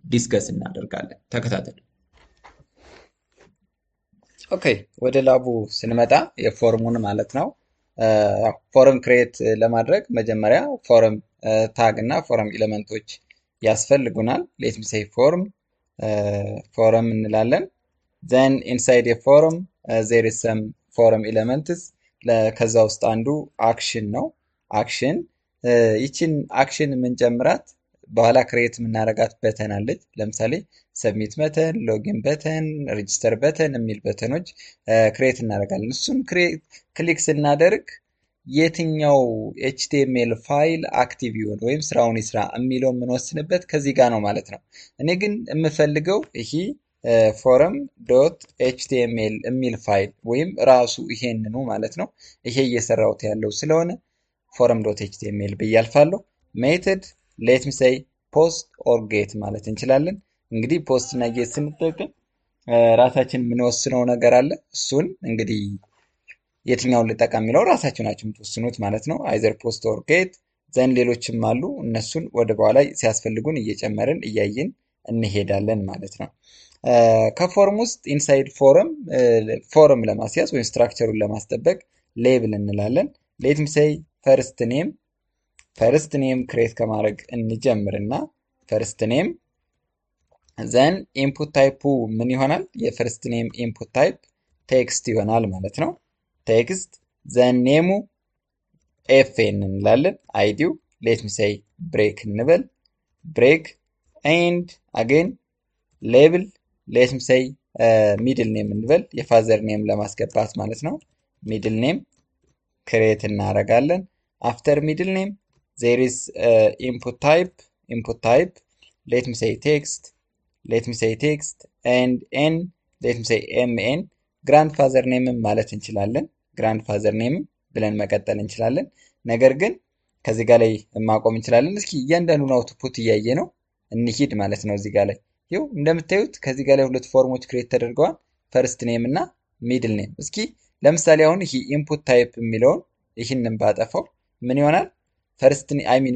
ዲስከስ እናደርጋለን። ተከታተሉ። ኦኬ ወደ ላቡ ስንመጣ የፎርሙን ማለት ነው። ፎረም ክሬት ለማድረግ መጀመሪያ ፎረም ታግ እና ፎረም ኤሌመንቶች ያስፈልጉናል። ሌት ሚ ሴይ ፎርም እንላለን። then inside a forum there is some forum elements ከዛ ውስጥ አንዱ አክሽን ነው። አክሽን ይችን አክሽን የምንጨምራት በኋላ ክሬት የምናደርጋት በተን አለች። ለምሳሌ ሰብሚት በተን፣ ሎጊን በተን፣ ሬጂስተር በተን የሚል በተኖች ክሬት እናደርጋለን። እሱን ክሊክ ስናደርግ የትኛው ኤችቲኤምኤል ፋይል አክቲቭ ይሁን ወይም ስራውን ይስራ የሚለው የምንወስንበት ከዚህ ጋር ነው ማለት ነው። እኔ ግን የምፈልገው ይሄ ፎረም ዶት ኤችቲኤምኤል የሚል ፋይል ወይም ራሱ ይሄንኑ ማለት ነው። ይሄ እየሰራሁት ያለው ስለሆነ ፎረም ዶት ኤችቲኤምኤል ብዬ አልፋለሁ። ሜተድ ሌት ሚ ሴይ ፖስት ኦር ጌት ማለት እንችላለን። እንግዲህ ፖስት እና ጌት ስንጠቀም ራሳችን የምንወስነው ነገር አለ። እሱን እንግዲህ የትኛውን ልጠቀም የሚለው ራሳችሁ ናችሁ የምትወስኑት ማለት ነው። አይዘር ፖስት ኦር ጌት ዘን ሌሎችም አሉ። እነሱን ወደ በኋላ ሲያስፈልጉን እየጨመርን እያየን እንሄዳለን ማለት ነው። ከፎርም ውስጥ ኢንሳይድ ፎረም ለማስያዝ ወይም ስትራክቸሩን ለማስጠበቅ ሌብል እንላለን። ሌት ሚ ሴይ ፈርስት ኔም ክሬት ከማድረግ እንጀምርና ፈርስት ኔም ዘን ኢንፑት ታይፑ ምን ይሆናል? የፈርስት ኔም ኢንፑት ታይፕ ቴክስት ይሆናል ማለት ነው። ቴክስት ዘን ኔሙ ኤፍኤን እንላለን። አይዲው ሌት ሚ ሴይ ብሬክ እንበል። ብሬክ ኤንድ አጌን ሌብል ሌት ሚ ሴይ ሚድል ኔም እንበል። የፋዘር ኔም ለማስገባት ማለት ነው። ሚድል ኔም ክሬት እናደርጋለን። አፍተር ሚድል ኔም ዜር ኢዝ ኢንፑት ታይፕ ሌት ሚ ሴይ ቴክስት ኤንድ ኤን ሌት ሚ ሴይ ኤምኤን ግራንድ ፋዘር ኔምም ማለት እንችላለን። ግራንድ ፋዘር ኔምም ብለን መቀጠል እንችላለን። ነገር ግን ከዚህ ጋር ላይ ማቆም እንችላለን። እስኪ እያንዳንዱን አውትፑት እያየ ነው እንሂድ ማለት ነው። እዚህ ጋር ላይ ይኸው እንደምታዩት ከዚህ ጋር ላይ ሁለት ፎርሞች ክሬት ተደርገዋል። ፈርስት ኔም እና ሚድል ኔም። እስኪ ለምሳሌ አሁን ይሄ ኢንፑት ታይፕ የሚለውን ይህንን ባጠፋው ምን ይሆናል?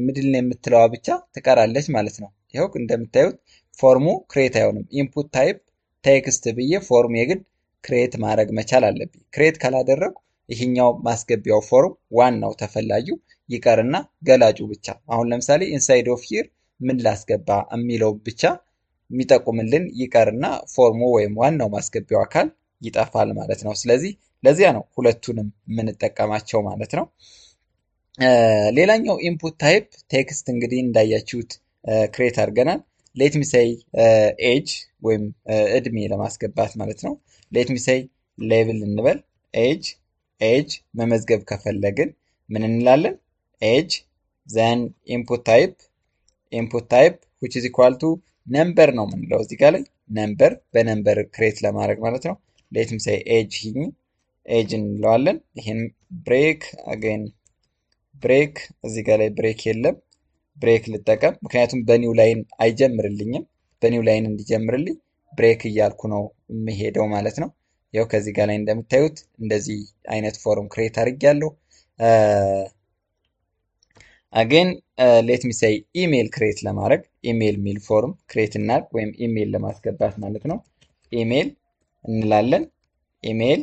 ሚድል ኔም የምትለዋ ብቻ ትቀራለች ማለት ነው። ይኸው እንደምታዩት ፎርሙ ክሬት አይሆንም። ኢንፑት ታይፕ ቴክስት ብዬ ፎርም የግድ ክሬት ማድረግ መቻል አለብኝ። ክሬት ካላደረጉ ይህኛው ማስገቢያው ፎርም ዋናው ተፈላጊው ይቀርና ገላጩ ብቻ አሁን ለምሳሌ ኢንሳይድ ኦፍ ሂር ምን ላስገባ የሚለው ብቻ የሚጠቁምልን ይቀርና ፎርሙ ወይም ዋናው ማስገቢያው አካል ይጠፋል ማለት ነው። ስለዚህ ለዚያ ነው ሁለቱንም የምንጠቀማቸው ማለት ነው። ሌላኛው ኢንፑት ታይፕ ቴክስት እንግዲህ እንዳያችሁት ክሬት አድርገናል። ሌት ሚ ሴይ ኤጅ ወይም እድሜ ለማስገባት ማለት ነው። ሌት ሚ ሴይ ሌብል እንበል። ኤጅ መመዝገብ ከፈለግን ምን እንላለን? ኤጅ ዘን ኢንፑት ታይፕ which is equal to ነምበር ነው የምንለው እዚህ ጋር ላይ ነምበር በነምበር ክሬት ለማድረግ ማለት ነው። ሌት ሚ ሴይ ኤጅ እንለዋለን። ይሄን ብሬክ አገን ብሬክ እዚህ ጋር ላይ ብሬክ የለም። ብሬክ ልጠቀም ምክንያቱም በኒው ላይን አይጀምርልኝም። በኒው ላይን እንዲጀምርልኝ ብሬክ እያልኩ ነው የምሄደው ማለት ነው። ያው ከዚህ ጋር ላይ እንደምታዩት እንደዚህ አይነት ፎርም ክሬት አድርጌያለሁ። አገን ሌት ሚ ሴይ ኢሜል ክሬት ለማድረግ ኢሜል ሚል ፎርም ክሬት እናድርግ ወይም ኢሜል ለማስገባት ማለት ነው። ኢሜል እንላለን። ኢሜል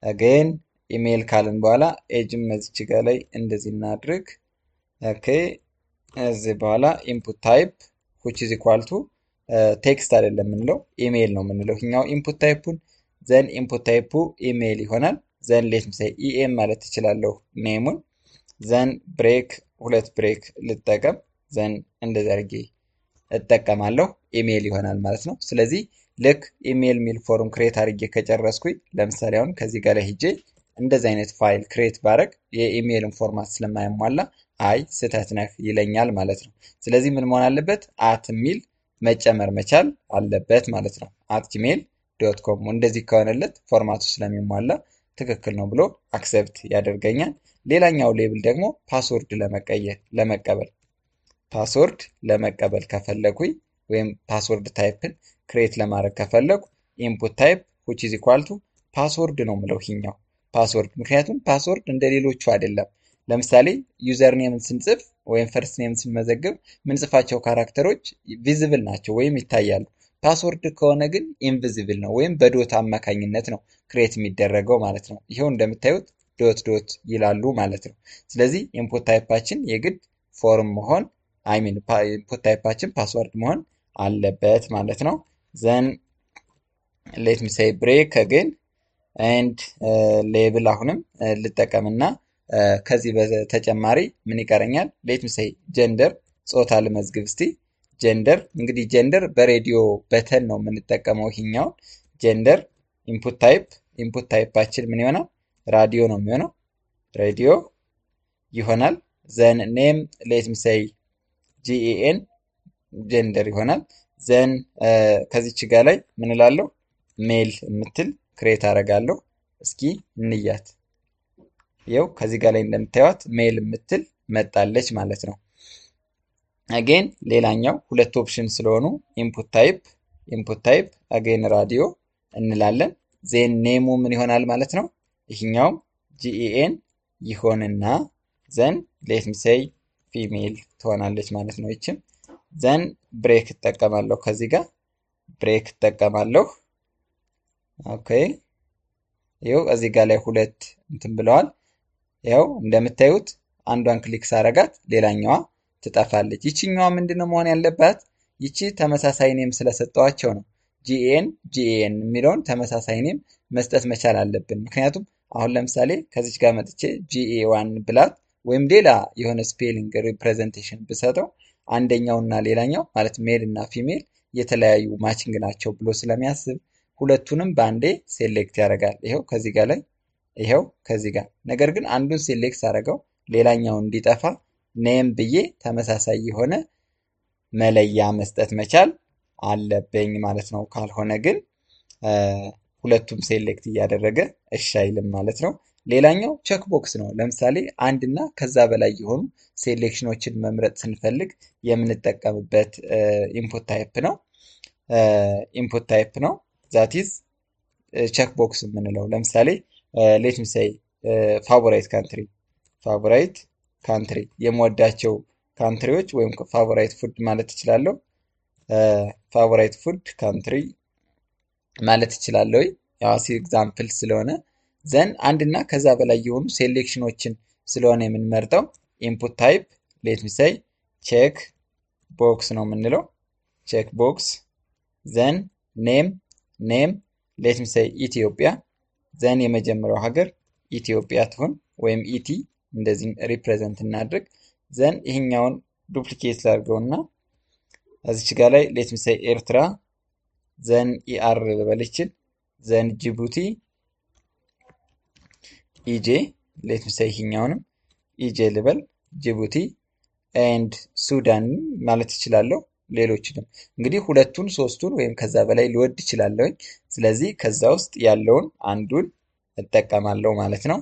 አገን ኢሜል ካልን በኋላ ኤጅም እዚች ጋር ላይ እንደዚህ እናድርግ። ኦኬ እዚህ በኋላ ኢንፑት ታይፕ which is equal to ቴክስት አይደለም የምንለው ኢሜል ነው የምንለው። ይሄኛው ኢንፑት ታይፑን ዘን ኢንፑት ታይፑ ኢሜል ይሆናል። ዘን ሌት ሚ ሴይ ኢኤም ማለት እችላለሁ ኔሙን። ዘን ብሬክ ሁለት ብሬክ ልጠቀም። ዘን እንደዚህ አድርጌ እጠቀማለሁ ኢሜል ይሆናል ማለት ነው። ስለዚህ ልክ ኢሜል ሚል ፎርም ክሬት አድርጌ ከጨረስኩኝ ለምሳሌ አሁን ከዚህ ጋር ላይ ሄጄ እንደዚህ አይነት ፋይል ክሬት ባረግ የኢሜይልን ፎርማት ስለማያሟላ አይ ስህተት ነህ ይለኛል ማለት ነው። ስለዚህ ምን መሆን አለበት? አት ሚል መጨመር መቻል አለበት ማለት ነው። @gmail.com እንደዚህ ከሆነለት ፎርማቱ ስለሚሟላ ትክክል ነው ብሎ አክሰፕት ያደርገኛል። ሌላኛው ሌብል ደግሞ ፓስወርድ ለመቀበል ከፈለኩኝ ወይም ፓስወርድ ታይፕን ክሬት ለማድረግ ከፈለኩ ኢንፑት ታይፕ which is equal to ፓስወርድ ነው የምለው ይሄኛው ፓስወርድ። ምክንያቱም ፓስወርድ እንደ ሌሎቹ አይደለም። ለምሳሌ ዩዘር ኔምን ስንጽፍ ወይም ፈርስት ኔምን ስንመዘግብ ምንጽፋቸው ካራክተሮች ቪዚብል ናቸው ወይም ይታያሉ። ፓስወርድ ከሆነ ግን ኢንቪዚብል ነው ወይም በዶት አማካኝነት ነው ክሬት የሚደረገው ማለት ነው። ይሄው እንደምታዩት ዶት ይላሉ ማለት ነው። ስለዚህ ኢንፑት ታይፓችን የግድ ፎርም መሆን ኢንፑት ታይፓችን ፓስወርድ መሆን አለበት ማለት ነው። ዘን ሌት ሚ ሴይ ብሬክ አገን ኤንድ ሌብል አሁንም ልጠቀምና ከዚህ በተጨማሪ ምን ይቀረኛል? ሌት ሚ ሴይ ጀንደር ጾታ ልመዝግብ እስቲ። ጀንደር እንግዲህ ጀንደር በሬዲዮ በተን ነው የምንጠቀመው። ይሄኛውን ጀንደር ኢንፑት ታይፓችን ምን ይሆናል? ራዲዮ ነው የሚሆነው። ሬዲዮ ይሆናል። ዘን ኔም ሌት ሚ ሴይ ጂኤኤን ጀንደር ይሆናል። ዘን ከዚች ጋር ላይ ምን እላለሁ? ሜል የምትል ክሬት አደርጋለሁ። እስኪ እንያት። ይኸው ከዚህ ጋር ላይ እንደምታዩት ሜል የምትል መጣለች ማለት ነው። አጌን ሌላኛው ሁለት ኦፕሽን ስለሆኑ ኢንፑት ታይፕ አጌን ራዲዮ እንላለን። ዜን ኔሙ ምን ይሆናል ማለት ነው? ይህኛውም ጂኤኤን ይሆንና ዘን ሌት ሚ ሴይ ፊሜል ትሆናለች ማለት ነው። ይችም ዘን ብሬክ እጠቀማለሁ። ከዚህ ጋር ብሬክ እጠቀማለሁ። ኦኬ ይኸው እዚህ ጋር ላይ ሁለት እንትን ብለዋል። ይኸው እንደምታዩት አንዷን ክሊክ ሳረጋት ሌላኛዋ ትጠፋለች። ይችኛዋ ምንድነው መሆን ያለባት? ይቺ ተመሳሳይ ኔም ስለሰጠዋቸው ነው። ጂኤን የሚለውን ተመሳሳይ ኔም መስጠት መቻል አለብን። ምክንያቱም አሁን ለምሳሌ ከዚች ጋር መጥቼ ጂኤ1 ብላት ወይም ሌላ የሆነ ስፔሊንግ ሪፕሬዘንቴሽን ብሰጠው አንደኛውና ሌላኛው ማለት ሜል እና ፊሜል የተለያዩ ማቺንግ ናቸው ብሎ ስለሚያስብ ሁለቱንም በአንዴ ሴሌክት ያደርጋል። ይኸው ከዚህ ጋር ላይ ይኸው ከዚህ ጋር። ነገር ግን አንዱን ሴሌክት አደረገው ሌላኛው እንዲጠፋ ኔም ብዬ ተመሳሳይ የሆነ መለያ መስጠት መቻል አለብኝ ማለት ነው። ካልሆነ ግን ሁለቱም ሴሌክት እያደረገ እሺ አይልም ማለት ነው። ሌላኛው ቼክ ቦክስ ነው። ለምሳሌ አንድ እና ከዛ በላይ የሆኑ ሴሌክሽኖችን መምረጥ ስንፈልግ የምንጠቀምበት ኢንፑት ታይፕ ነው። ዛቲዝ ቼክ ቦክስ የምንለው ለምሳሌ ሌት ሚ ሴይ ፋቮራይት ካንትሪ የምወዳቸው ካንትሪዎች ወይም ፋቮራይት ፉድ ማለት እችላለሁ። ፋቮራይት ፉድ ካንትሪ ማለት እችላለሁ። ያው ኤግዛምፕል ስለሆነ ዘን አንድ እና ከዛ በላይ የሆኑ ሴሌክሽኖችን ስለሆነ የምንመርጠው ኢንፑት ታይፕ ሌት ሚ ሴይ ቼክ ቦክስ ነው የምንለው። ቼክ ቦክስ ዘን ኔም ሌት ሚ ሴይ ኢትዮጵያ ዘን የመጀመሪያው ሀገር ኢትዮጵያ ትሁን ወይም ኢቲ እንደዚህ ሪፕሬዘንት እናድርግ። ዘን ይሄኛውን ዱፕሊኬት ላድርገውና እዚች ጋር ላይ ሌት ሚ ሴይ ኤርትራ ዘን ኢአር ልበልችን ዘን ጅቡቲ ኢጄ ሌት ሚ ሴይ ይሄኛውንም ኢጄ ልበል ጅቡቲ ኤንድ ሱዳን ማለት እችላለሁ። ሌሎችንም እንግዲህ ሁለቱን ሶስቱን ወይም ከዛ በላይ ልወድ እችላለሁ። ስለዚህ ከዛ ውስጥ ያለውን አንዱን እጠቀማለሁ ማለት ነው።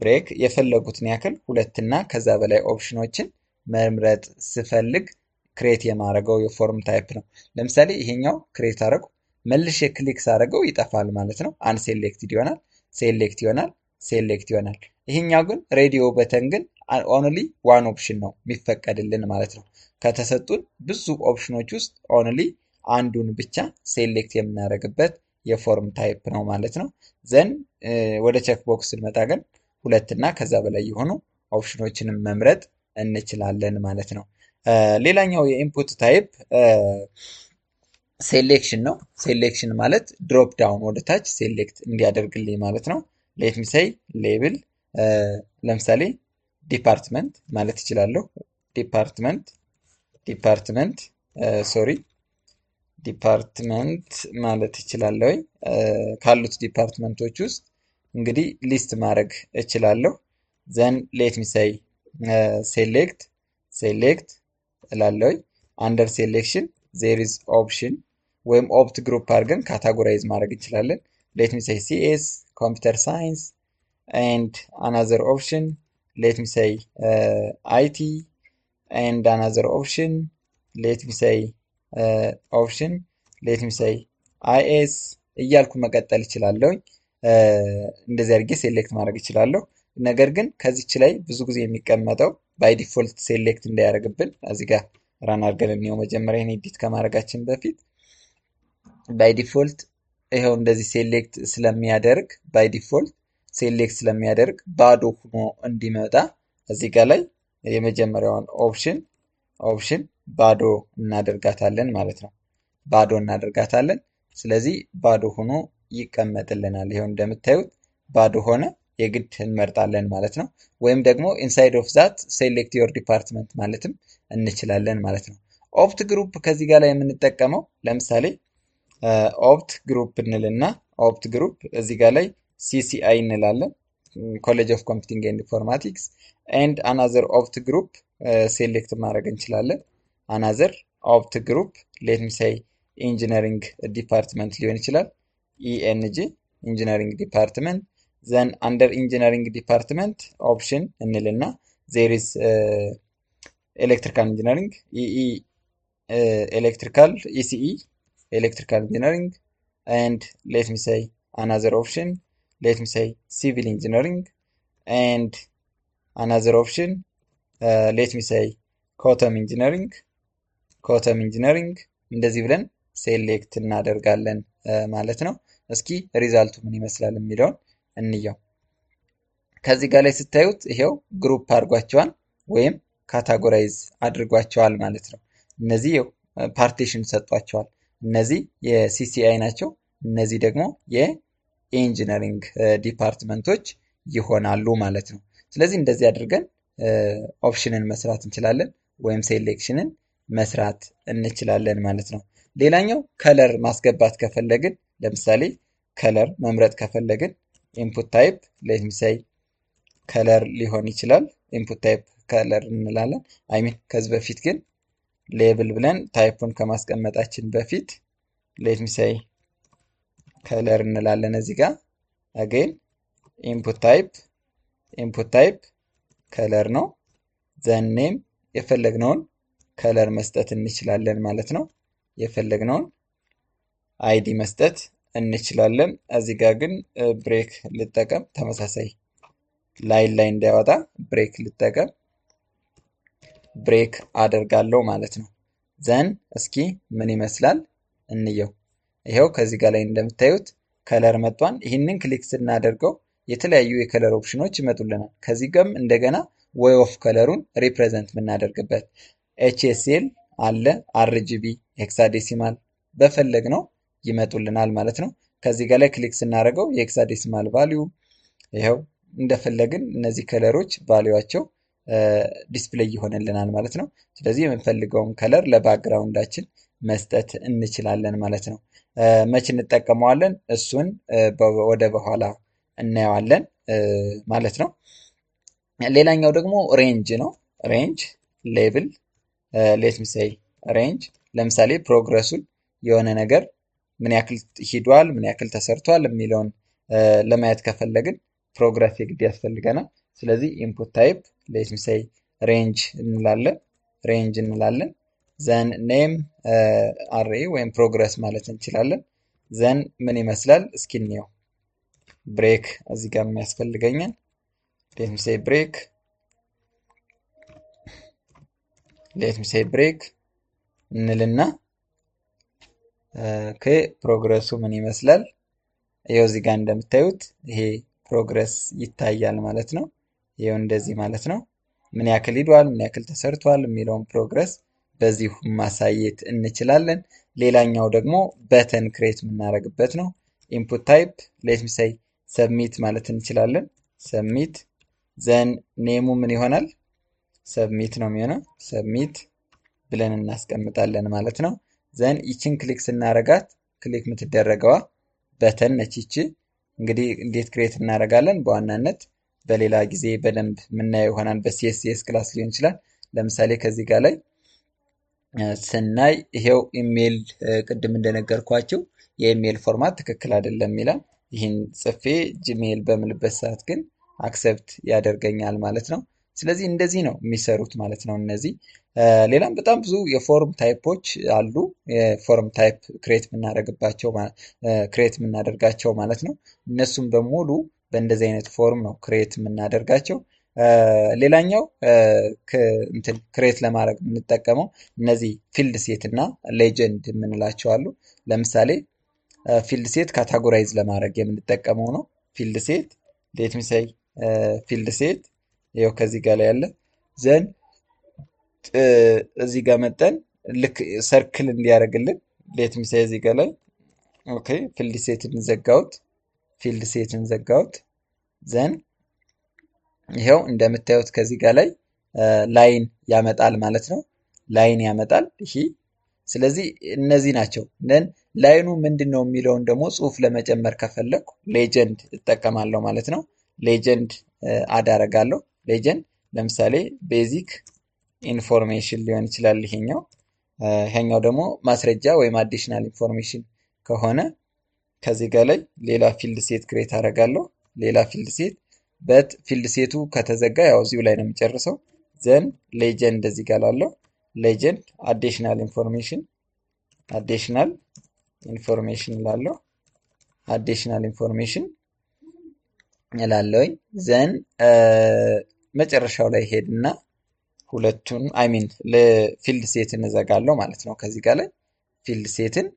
ብሬክ የፈለጉትን ያክል ሁለትና ከዛ በላይ ኦፕሽኖችን መምረጥ ስፈልግ ክሬት የማደርገው የፎርም ታይፕ ነው። ለምሳሌ ይሄኛው ክሬት አደረጉ መልሼ ክሊክ ሳደርገው ይጠፋል ማለት ነው። አንሴሌክትድ ይሆናል፣ ሴሌክት ይሆናል። ይሄኛው ግን ሬዲዮ በተን ግን ኦንሊ ዋን ኦፕሽን ነው የሚፈቀድልን ማለት ነው። ከተሰጡን ብዙ ኦፕሽኖች ውስጥ ኦንሊ አንዱን ብቻ ሴሌክት የምናደርግበት የፎርም ታይፕ ነው ማለት ነው። ዘን ወደ ቼክ ቦክስ ስንመጣ ግን ሁለትና ከዛ በላይ የሆኑ ኦፕሽኖችንም መምረጥ እንችላለን ማለት ነው። ሌላኛው የኢንፑት ታይፕ ሴሌክሽን ነው። ሴሌክሽን ማለት ድሮፕ ዳውን ወደ ታች ሴሌክት እንዲያደርግልኝ ማለት ነው። ሌት ሚ ሴይ ሌብል ለምሳሌ ዲፓርትመንት ማለት እችላለሁ። ዲፓርትመንት ማለት እችላለሁ። ካሉት ዲፓርትመንቶች ውስጥ እንግዲህ ሊስት ማድረግ እችላለሁ። ዘን ሌት ሚ ሴይ ሴሌክት እላለሁ። አንደር ሴሌክሽን ዜር ኢዝ ኦፕሽን ወይም ኦፕት ግሩፕ አድርገን ካታጎራይዝ ማድረግ እንችላለን። ሌት ሚ ሴይ ሲኤስ ኮምፒውተር ሳይንስ ኤንድ አናዘር ኦፕሽን ሌት ሚ ሴይ አይቲ ኤንድ አናዘር ኦፕሽን ሌት ሚ ሴይ ኦፕሽን ሌት ሚ ሴይ አይኤስ እያልኩ መቀጠል እችላለሁ። እንደዚህ አድርጌ ሴሌክት ማድረግ እችላለሁ። ነገር ግን ከዚች ላይ ብዙ ጊዜ የሚቀመጠው ባይ ዲፎልት ሴሌክት እንዳያደርግብን እዚህ ጋር ራን አድርገን እንየው። መጀመሪያ ይሄን ኤዲት ከማድረጋችን በፊት ባይ ዲፎልት ይኸው እንደዚህ ሴሌክት ስለሚያደርግ ባዶ ሆኖ እንዲመጣ እዚህ ጋር ላይ የመጀመሪያውን ኦፕሽን ባዶ እናደርጋታለን ማለት ነው። ባዶ እናደርጋታለን። ስለዚህ ባዶ ሆኖ ይቀመጥልናል። ይኸው እንደምታዩት ባዶ ሆነ፣ የግድ እንመርጣለን ማለት ነው። ወይም ደግሞ ኢንሳይድ ኦፍ ዛት ሴሌክት ዮር ዲፓርትመንት ማለትም እንችላለን ማለት ነው። ኦፕት ግሩፕ ከዚህ ጋር ላይ የምንጠቀመው ለምሳሌ ኦፕት ግሩፕ እንልና ኦፕት ግሩፕ እዚህ ጋር ላይ ሲሲአይ እንላለን፣ ኮሌጅ ኦፍ ኮምፒውቲንግ ኤንድ ኢንፎርማቲክስ ኤንድ አናዘር ኦፕት ግሩፕ ሴሌክት ማድረግ እንችላለን። አናዘር ኦፕት ግሩፕ ሌት ሚ ሴይ ኢንጂነሪንግ ዲፓርትመንት ሊሆን ይችላል። ኢኤንጂ ኢንጂነሪንግ ዲፓርትመንት ዘን አንደር ኢንጂነሪንግ ዲፓርትመንት ኦፕሽን እንልና ዜር ኢዝ ኤሌክትሪካል ኢንጂነሪንግ ኢኢ ኤሌክትሪካል ኢሲኢ ኤሌክትሪካል ኢንጂነሪንግ and let me say another option, let me say civil engineering and another option, let me say quantum engineering እንደዚህ ብለን ሴሌክት እናደርጋለን ማለት ነው። እስኪ ሪዛልቱ ምን ይመስላል የሚለውን እንየው። ከዚህ ጋር ላይ ስታዩት ይሄው ግሩፕ አድርጓቸዋል ወይም ካታጎራይዝ አድርጓቸዋል ማለት ነው። እነዚህ ፓርቲሽን ሰጧቸዋል። እነዚህ የሲሲአይ ናቸው። እነዚህ ደግሞ የኢንጂነሪንግ ዲፓርትመንቶች ይሆናሉ ማለት ነው። ስለዚህ እንደዚህ አድርገን ኦፕሽንን መስራት እንችላለን ወይም ሴሌክሽንን መስራት እንችላለን ማለት ነው። ሌላኛው ከለር ማስገባት ከፈለግን ለምሳሌ ከለር መምረጥ ከፈለግን ኢንፑት ታይፕ ሌት ሚ ሴይ ከለር ሊሆን ይችላል። ኢንፑት ታይፕ ከለር እንላለን። አይሚን ከዚህ በፊት ግን ሌብል ብለን ታይፑን ከማስቀመጣችን በፊት ሌት ሚ ሴይ ከለር እንላለን። እዚህ ጋር አገን ኢንፑት ታይፕ ከለር ነው። ዘን ኔም የፈለግነውን ከለር መስጠት እንችላለን ማለት ነው። የፈለግነውን አይዲ መስጠት እንችላለን። እዚህ ጋር ግን ብሬክ ልጠቀም፣ ተመሳሳይ ላይን ላይ እንዳይወጣ ብሬክ ልጠቀም፣ ብሬክ አደርጋለሁ ማለት ነው። ዘን እስኪ ምን ይመስላል እንየው። ይሄው ከዚህ ጋር ላይ እንደምታዩት ከለር መጥቷል። ይህንን ክሊክ ስናደርገው የተለያዩ የከለር ኦፕሽኖች ይመጡልናል። ከዚህ ጋርም እንደገና ዌይ ኦፍ ከለሩን ሪፕሬዘንት የምናደርግበት ኤችኤስኤል አለ፣ አርጂቢ፣ ሄክሳዴሲማል በፈለግነው ይመጡልናል ማለት ነው። ከዚህ ጋር ላይ ክሊክ ስናደርገው የሄክሳዴሲማል ቫሊዩ ይኸው እንደፈለግን እነዚህ ከለሮች ቫሊዩዋቸው ዲስፕሌይ ይሆንልናል ማለት ነው። ስለዚህ የምንፈልገውን ከለር ለባክግራውንዳችን መስጠት እንችላለን ማለት ነው። መቼ እንጠቀመዋለን? እሱን ወደ በኋላ እናየዋለን ማለት ነው። ሌላኛው ደግሞ ሬንጅ ነው። ሬንጅ ሌብል ሌት ሚ ሴይ ሬንጅ ለምሳሌ ፕሮግረሱን የሆነ ነገር ምን ያክል ሂዷል፣ ምን ያክል ተሰርቷል የሚለውን ለማየት ከፈለግን ፕሮግረስ የግድ ያስፈልገናል። ስለዚህ ኢንፑት ታይፕ ሌት ሚ ሴይ ሬንጅ እንላለን። ዘን ኔም አሬ ወይም ፕሮግረስ ማለት እንችላለን። ዘን ምን ይመስላል እስኪ እንየው። ብሬክ እዚህ ጋር የሚያስፈልገኛል። ሌት ሚ ሴይ ብሬክ እንልና ፕሮግረሱ ምን ይመስላል? ይሄው እዚህ ጋር እንደምታዩት ይሄ ፕሮግረስ ይታያል ማለት ነው። ይሄው እንደዚህ ማለት ነው። ምን ያክል ሂዷል፣ ምን ያክል ተሰርቷል የሚለውን ፕሮግረስ በዚሁ ማሳየት እንችላለን። ሌላኛው ደግሞ በተን ክሬት የምናደርግበት ነው። ኢንፑት ታይፕ ሌት ሚ ሴይ ሰብሚት ማለት እንችላለን። ሰብሚት ዘን ኔሙ ምን ይሆናል? ሰብሚት ነው የሚሆነው። ሰብሚት ብለን እናስቀምጣለን ማለት ነው። ዘን ይችን ክሊክ ስናረጋት ክሊክ የምትደረገዋ በተን ነች። ይቺ እንግዲህ እንዴት ክሬት እናደርጋለን በዋናነት በሌላ ጊዜ በደንብ የምናየው ይሆናል። በሲኤስኤስ ክላስ ሊሆን ይችላል። ለምሳሌ ከዚህ ጋር ላይ ስናይ ይሄው ኢሜል ቅድም እንደነገርኳቸው የኢሜል ፎርማት ትክክል አይደለም ይላል። ይህን ጽፌ ጂሜል በምልበት ሰዓት ግን አክሰፕት ያደርገኛል ማለት ነው። ስለዚህ እንደዚህ ነው የሚሰሩት ማለት ነው እነዚህ። ሌላም በጣም ብዙ የፎርም ታይፖች አሉ። የፎርም ታይፕ ክሬት የምናደርጋቸው ማለት ነው። እነሱም በሙሉ በእንደዚህ አይነት ፎርም ነው ክሬት የምናደርጋቸው። ሌላኛው ክሬት ለማድረግ የምንጠቀመው እነዚህ ፊልድ ሴት እና ሌጀንድ የምንላቸው አሉ። ለምሳሌ ፊልድ ሴት ካታጎራይዝ ለማድረግ የምንጠቀመው ነው። ፊልድ ሴት ሌት ሚ ሴይ ፊልድ ሴት ይኸው ከዚህ ጋር ላይ ያለ ዘን እዚህ ጋር መጠን ልክ ሰርክል እንዲያደርግልን ሌት ሚ ሴይ እዚህ ጋር ላይ ኦኬ ፊልድ ሴትን ዘጋሁት። ፊልድ ሴትን ዘጋሁት። ዘን ይኸው እንደምታዩት ከዚህ ጋር ላይ ላይን ያመጣል ማለት ነው። ላይን ያመጣል ይሄ። ስለዚህ እነዚህ ናቸው። ነን ላይኑ ምንድን ነው የሚለውን ደግሞ ጽሁፍ ለመጨመር ከፈለኩ ሌጀንድ እጠቀማለሁ ማለት ነው። ሌጀንድ አድ አደርጋለሁ። ሌጀንድ ለምሳሌ ቤዚክ ኢንፎርሜሽን ሊሆን ይችላል ይሄኛው። ይሄኛው ደግሞ ማስረጃ ወይም አዲሽናል ኢንፎርሜሽን ከሆነ ከዚህ ጋር ላይ ሌላ ፊልድ ሴት ክሬት አደርጋለሁ። ሌላ ፊልድ ሴት በት ፊልድ ሴቱ ከተዘጋ ያው እዚሁ ላይ ነው የሚጨርሰው። ዘን ሌጀንድ እዚህ ጋር ላለው ሌጀንድ አዲሽናል ኢንፎርሜሽን ላለው አዲሽናል ኢንፎርሜሽን እላለሁኝ። ዘን መጨረሻው ላይ ሄድና ሁለቱን አይሚን ለፊልድ ሴትን እዘጋለሁ ማለት ነው። ከዚህ ጋር ላይ ፊልድ ሴትን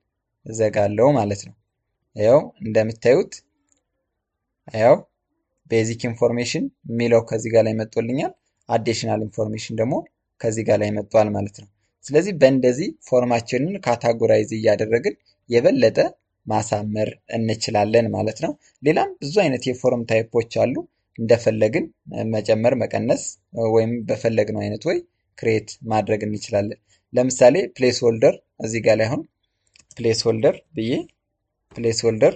እዘጋለሁ ማለት ነው። ያው እንደምታዩት ያው ቤዚክ ኢንፎርሜሽን የሚለው ከዚህ ጋር ላይ መጥቶልኛል። አዲሽናል ኢንፎርሜሽን ደግሞ ከዚህ ጋር ላይ መጥቷል ማለት ነው። ስለዚህ በእንደዚህ ፎርማችንን ካታጎራይዝ እያደረግን የበለጠ ማሳመር እንችላለን ማለት ነው። ሌላም ብዙ አይነት የፎርም ታይፖች አሉ። እንደፈለግን መጨመር፣ መቀነስ ወይም በፈለግነው አይነት ወይ ክሬት ማድረግ እንችላለን። ለምሳሌ ፕሌስ ሆልደር እዚህ ጋር ላይ አሁን ፕሌስ ሆልደር ብዬ ፕሌስ ሆልደር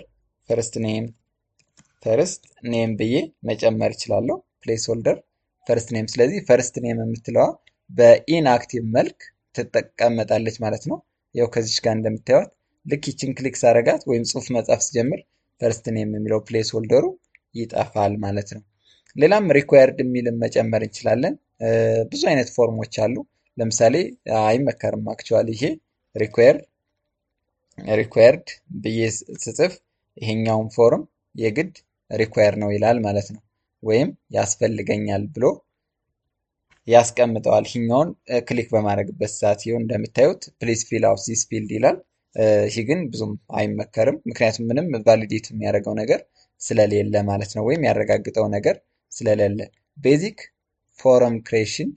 ፈርስት ኔም ብዬ መጨመር እችላለሁ። ፕሌስ ሆልደር ፈርስት ኔም። ስለዚህ ፈርስት ኔም የምትለዋ በኢንአክቲቭ መልክ ትቀመጣለች ማለት ነው። ያው ከዚች ጋር እንደምታዩት ልክ ይችን ክሊክ ሳረጋት ወይም ጽሁፍ መጻፍ ስጀምር ፈርስት ኔም የሚለው ፕሌስ ሆልደሩ ይጠፋል ማለት ነው። ሌላም ሪኳየርድ የሚልም መጨመር እንችላለን። ብዙ አይነት ፎርሞች አሉ። ለምሳሌ አይመከርም አክቹዋሊ ይሄ ሪኳየርድ ብዬ ስጽፍ ይሄኛውን ፎርም የግድ ሪኳየር ነው ይላል ማለት ነው። ወይም ያስፈልገኛል ብሎ ያስቀምጠዋል። ይሄኛውን ክሊክ በማድረግበት ሰዓት ይኸው እንደምታዩት ፕሊዝ ፊል አውት ዚስ ፊልድ ይላል። ይህ ግን ብዙም አይመከርም፣ ምክንያቱም ምንም ቫሊዴት የሚያደርገው ነገር ስለሌለ ማለት ነው። ወይም ያረጋግጠው ነገር ስለሌለ ቤዚክ ፎረም ክሬሽን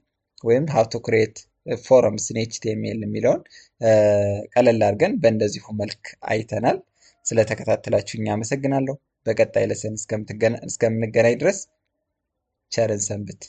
ወይም ሃው ቱ ክሬት ፎረምስ ኢን ኤችቲኤምኤል የሚለውን ቀለል አድርገን በእንደዚሁ መልክ አይተናል። ስለተከታተላችሁኝ አመሰግናለሁ። በቀጣይ ለሰን እስከምንገናኝ ድረስ ቸርን ሰንብት።